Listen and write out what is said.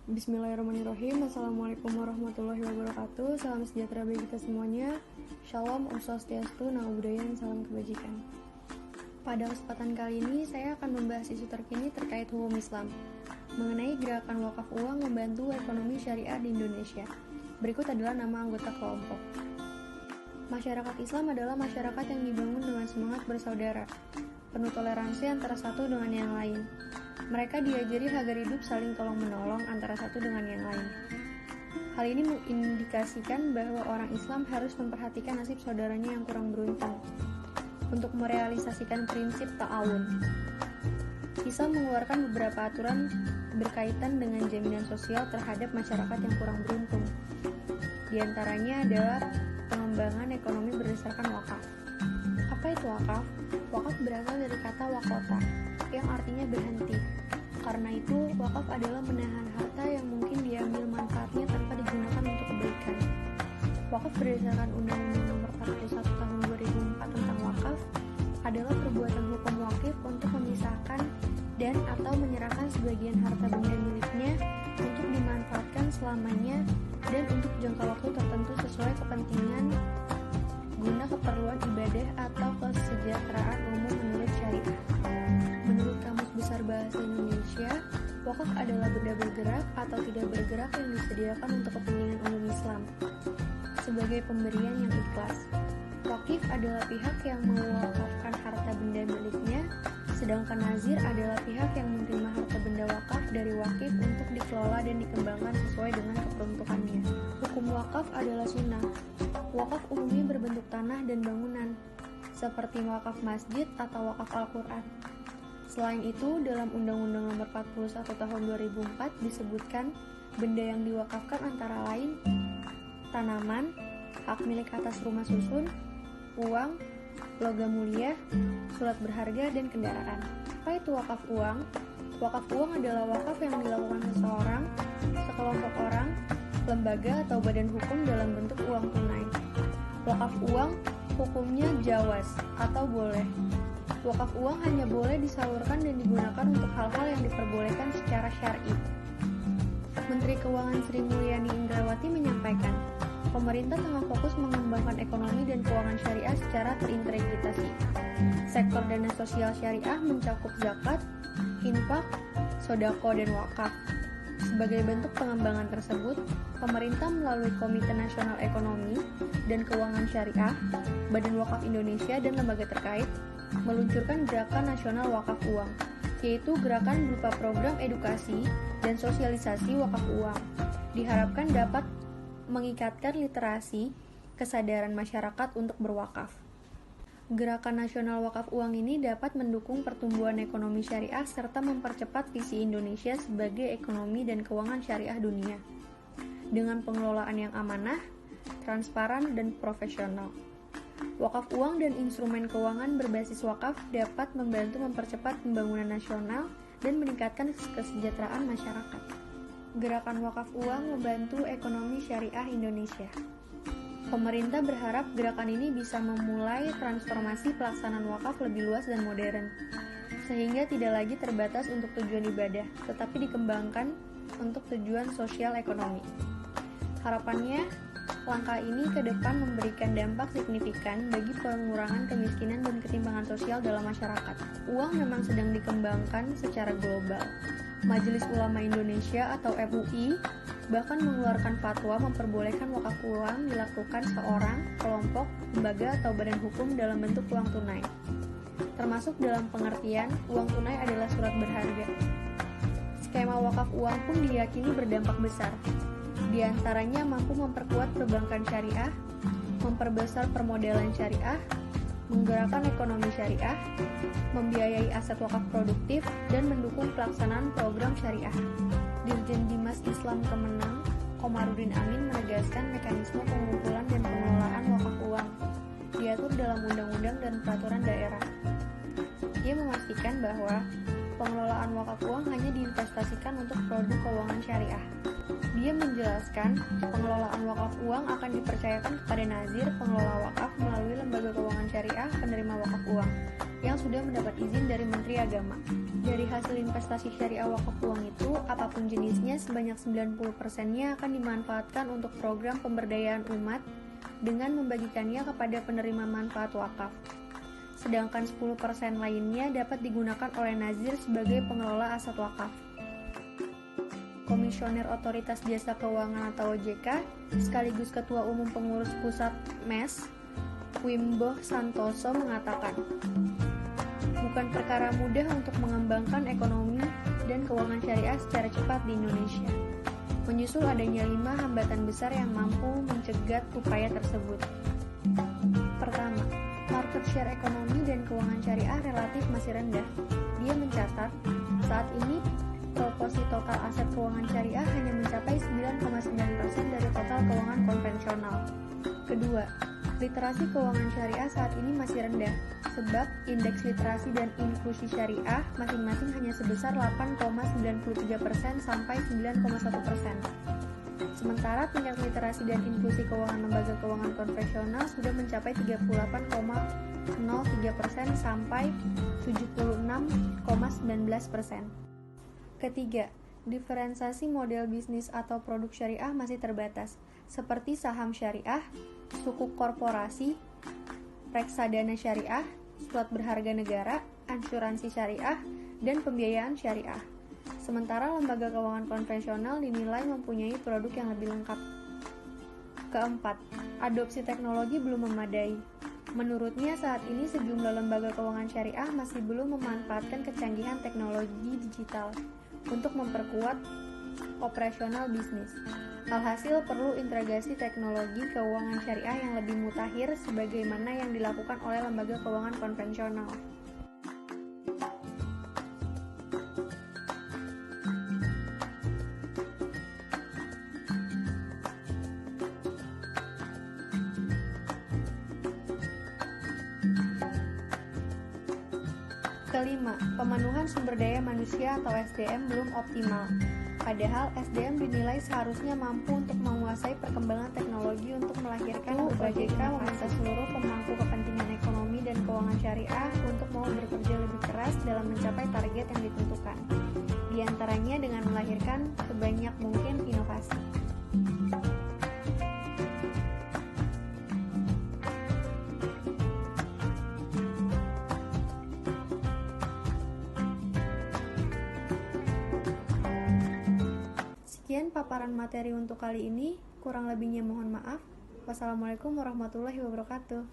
Bismillahirrahmanirrahim. Assalamualaikum warahmatullahi wabarakatuh. Salam sejahtera bagi kita semuanya. Shalom, Om Swastiastu, Namo Buddhaya, salam kebajikan. Pada kesempatan kali ini saya akan membahas isu terkini terkait hukum Islam mengenai gerakan wakaf uang membantu ekonomi syariah di Indonesia. Berikut adalah nama anggota kelompok. Masyarakat Islam adalah masyarakat yang dibangun dengan semangat bersaudara, penuh toleransi antara satu dengan yang lain. Mereka diajari agar hidup saling tolong-menolong antara satu dengan yang lain. Hal ini mengindikasikan bahwa orang Islam harus memperhatikan nasib saudaranya yang kurang beruntung untuk merealisasikan prinsip ta'awun. Islam mengeluarkan beberapa aturan berkaitan dengan jaminan sosial terhadap masyarakat yang kurang beruntung. Di antaranya adalah pengembangan ekonomi berdasarkan wakaf. Apa itu wakaf? Wakaf berasal dari kata wakota, yang artinya berhenti. Karena itu, wakaf adalah menahan harta yang mungkin diambil manfaatnya tanpa digunakan untuk kebaikan. Wakaf berdasarkan Undang-Undang Nomor 41 Tahun 2004 tentang wakaf adalah perbuatan hukum wakif untuk memisahkan dan atau menyerahkan sebagian harta benda miliknya untuk dimanfaatkan selamanya dan untuk jangka waktu tertentu sesuai kepentingan guna keperluan ibadah atau kesejahteraan umum menurut syariah. Menurut Kamus Besar Bahasa Indonesia, wakaf adalah benda bergerak atau tidak bergerak yang disediakan untuk kepentingan umum Islam sebagai pemberian yang ikhlas. Wakif adalah pihak yang mewakafkan harta benda miliknya, sedangkan nazir adalah pihak yang menerima harta benda wakaf dari wakif untuk dikelola dan dikembangkan sesuai dengan keperuntukannya. Hukum wakaf adalah sunnah. Wakaf umumnya berbentuk tanah dan bangunan, seperti wakaf masjid atau wakaf Al-Quran. Selain itu, dalam Undang-Undang Nomor 41 Tahun 2004 disebutkan benda yang diwakafkan antara lain tanaman, hak milik atas rumah susun, uang, logam mulia, surat berharga, dan kendaraan. Apa itu wakaf uang? Wakaf uang adalah wakaf yang dilakukan seseorang, sekelompok orang, lembaga atau badan hukum dalam bentuk uang tunai. Wakaf uang hukumnya jawaz atau boleh. Wakaf uang hanya boleh disalurkan dan digunakan untuk hal-hal yang diperbolehkan secara syar'i. Menteri Keuangan Sri Mulyani Indrawati menyampaikan, pemerintah tengah fokus mengembangkan ekonomi dan keuangan syariah secara terintegrasi. Sektor dana sosial syariah mencakup zakat, infak, sodako, dan wakaf. Sebagai bentuk pengembangan tersebut, pemerintah melalui Komite Nasional Ekonomi dan Keuangan Syariah, Badan Wakaf Indonesia, dan lembaga terkait meluncurkan Gerakan Nasional Wakaf Uang, yaitu gerakan berupa program edukasi dan sosialisasi wakaf uang. Diharapkan dapat mengikatkan literasi, kesadaran masyarakat untuk berwakaf. Gerakan Nasional Wakaf Uang ini dapat mendukung pertumbuhan ekonomi syariah serta mempercepat visi Indonesia sebagai ekonomi dan keuangan syariah dunia dengan pengelolaan yang amanah, transparan, dan profesional. Wakaf uang dan instrumen keuangan berbasis wakaf dapat membantu mempercepat pembangunan nasional dan meningkatkan kesejahteraan masyarakat. Gerakan wakaf uang membantu ekonomi syariah Indonesia. Pemerintah berharap gerakan ini bisa memulai transformasi pelaksanaan wakaf lebih luas dan modern, sehingga tidak lagi terbatas untuk tujuan ibadah, tetapi dikembangkan untuk tujuan sosial ekonomi. Harapannya, langkah ini ke depan memberikan dampak signifikan bagi pengurangan kemiskinan dan ketimpangan sosial dalam masyarakat. Uang memang sedang dikembangkan secara global. Majelis Ulama Indonesia atau MUI bahkan mengeluarkan fatwa memperbolehkan wakaf uang dilakukan seorang, kelompok, lembaga, atau badan hukum dalam bentuk uang tunai. Termasuk dalam pengertian, uang tunai adalah surat berharga. Skema wakaf uang pun diyakini berdampak besar. Di antaranya mampu memperkuat perbankan syariah, memperbesar permodalan syariah, menggerakkan ekonomi syariah, membiayai aset wakaf produktif, dan mendukung pelaksanaan program syariah. Dirjen Dimas Islam Kemenang, Komarudin Amin menegaskan mekanisme pengumpulan dan pengelolaan wakaf uang diatur dalam undang-undang dan peraturan daerah. Ia memastikan bahwa pengelolaan wakaf uang hanya diinvestasikan untuk produk keuangan syariah. Dia menjelaskan, pengelolaan wakaf uang akan dipercayakan kepada nazir pengelola wakaf melalui lembaga keuangan syariah penerima wakaf uang. yang sudah mendapat izin dari Menteri Agama. Dari hasil investasi syariah wakaf uang itu, apapun jenisnya, sebanyak 90%-nya akan dimanfaatkan untuk program pemberdayaan umat dengan membagikannya kepada penerima manfaat wakaf. Sedangkan 10% lainnya dapat digunakan oleh nazir sebagai pengelola aset wakaf. Komisioner Otoritas Jasa Keuangan atau OJK, sekaligus Ketua Umum Pengurus Pusat MES, Wimbo Santoso mengatakan, bukan perkara mudah untuk mengembangkan ekonomi dan keuangan syariah secara cepat di Indonesia. Menyusul adanya 5 hambatan besar yang mampu mencegat upaya tersebut. Pertama, market share ekonomi dan keuangan syariah relatif masih rendah. Dia mencatat, saat ini proporsi total aset keuangan syariah hanya mencapai 9,9% dari total keuangan konvensional. Kedua, literasi keuangan syariah saat ini masih rendah, sebab indeks literasi dan inklusi syariah masing-masing hanya sebesar 8,93% sampai 9,1%. Sementara tingkat literasi dan inklusi keuangan lembaga keuangan konvensional sudah mencapai 38,03% sampai 76,19%. Ketiga, diferensiasi model bisnis atau produk syariah masih terbatas, seperti saham syariah, sukuk korporasi, reksadana syariah, surat berharga negara, asuransi syariah, dan pembiayaan syariah. Sementara lembaga keuangan konvensional dinilai mempunyai produk yang lebih lengkap. Keempat, adopsi teknologi belum memadai. Menurutnya saat ini sejumlah lembaga keuangan syariah masih belum memanfaatkan kecanggihan teknologi digital untuk memperkuat operasional bisnis. Alhasil perlu integrasi teknologi keuangan syariah yang lebih mutakhir sebagaimana yang dilakukan oleh lembaga keuangan konvensional. Kelima, pemenuhan sumber daya manusia atau SDM belum optimal. Padahal SDM dinilai seharusnya mampu untuk menguasai perkembangan teknologi untuk melahirkan berbagai meminta seluruh pemangku kepentingan ekonomi dan keuangan syariah untuk mau bekerja lebih keras dalam mencapai target yang ditentukan. Di antaranya dengan melahirkan sebanyak mungkin inovasi. Sekian paparan materi untuk kali ini, kurang lebihnya mohon maaf. Wassalamualaikum warahmatullahi wabarakatuh.